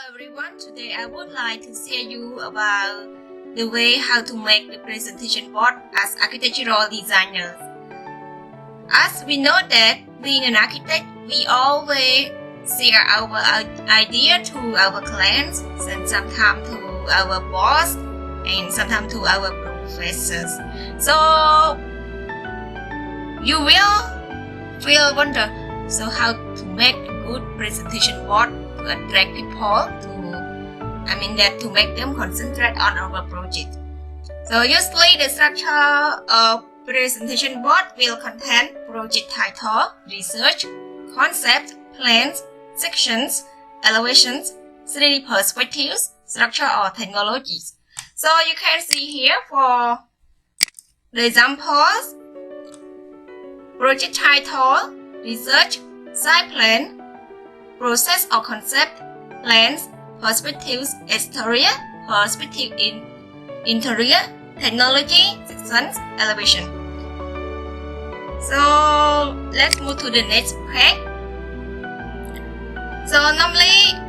everyone, today I would like to share you about the way how to make the presentation board as architectural designers. As we know that being an architect, we always share our idea to our clients and sometimes to our boss and sometimes to our professors. So you will wonder, so how to make a good presentation board to attract people to make them concentrate on our project. So usually the structure of presentation board will contain project title, research, concept, plans, sections, elevations, 3D perspectives, structure or technologies. So you can see here for the examples: project title, research, site plan, process or concept, plans, perspectives, exterior, perspective in interior, technology, sections, elevation. So let's move to the next page. So normally,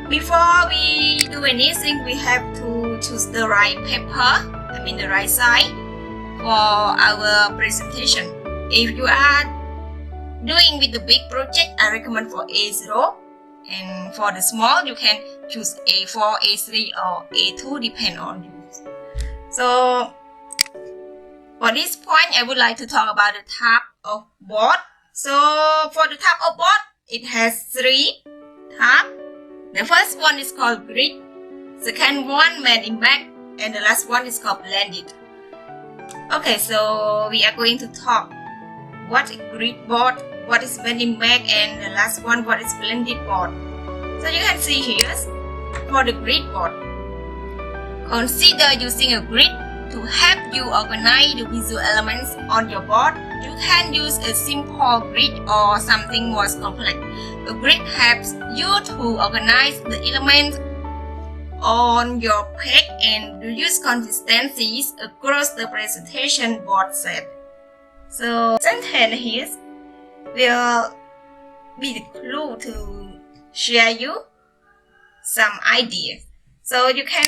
before we do anything, we have to choose the right paper, the right size for our presentation. If you are doing with the big project, I recommend for A0, and for the small, you can choose A4, A3 or A2, depend on you. So for this point, I would like to talk about the type of board. So for the type of board, it has 3 types. The first one is called grid, second one man impact, and the last one is called blended. Okay, so we are going to talk what is grid board, what is man impact, and the last one what is blended board. So you can see here for the grid board. Consider using a grid to help you organize the visual elements on your board. You can use a simple grid or something more complex. The grid helps you to organize the elements on your page and reduce consistencies across the presentation board set. So sentence here will be the clue to share you some ideas. So you can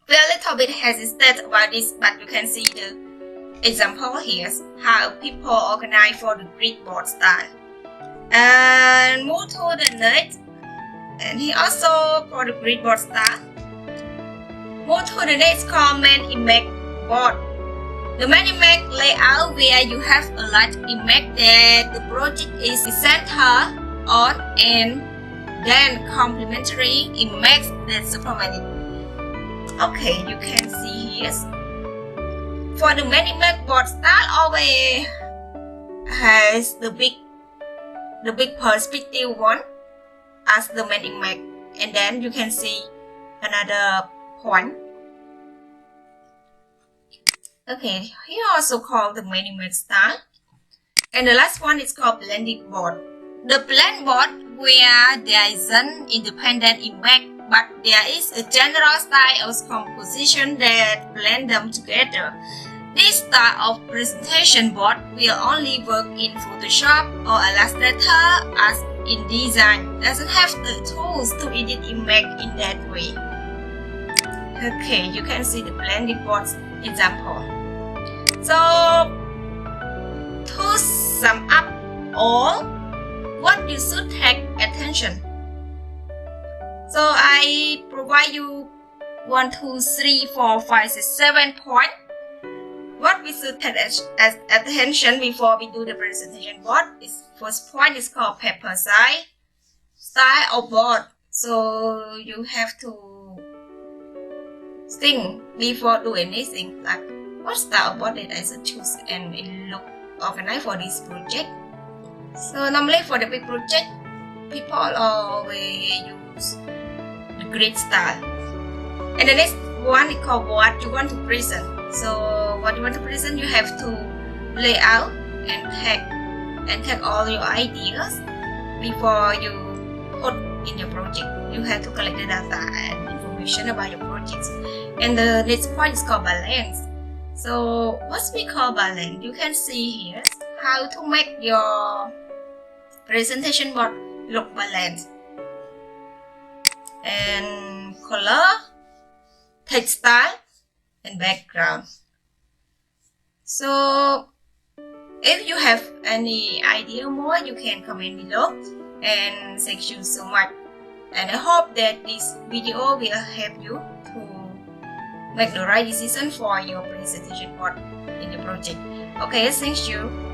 be a little bit hesitant about this, but you can see the example here, how people organize for the grid board style. And move to the next, and here also for the grid board style. Move to the next called man image board. The man image layout where you have a large image that the project is centered on, and then complementary images that supplement it. Okay, you can see here. For the man image board style, always has the big perspective one as the man image, and then you can see another point. Okay, here also called the main image style. And the last one is called blended board. The blend board where there is an independent image, but there is a general style of composition that blend them together. This style of presentation board will only work in Photoshop or Illustrator, as InDesign doesn't have the tools to edit image in that way. Okay, you can see the blended board example. So to sum up all, what you should take attention. So I provide you 1, 2, 3, 4, 5, 6, 7 points. What we should take as attention before we do the presentation board is, first point is called paper size, style of board. So you have to think before doing anything, like what style of board that I should choose and it look organized for this project. So normally for the big project, people always use the grid style. And the next one is called what you want to present. So what you want to present, you have to lay out and take all your ideas before you put in your project. You have to collect the data and information about your project. And the next point is called balance. So what we call balance, you can see here how to make your presentation board look balanced. and color, text style, and background. So if you have any idea more, you can comment below. And thank you so much. And I hope that this video will help you to make the right decision for your presentation part in the project. Okay, thank you.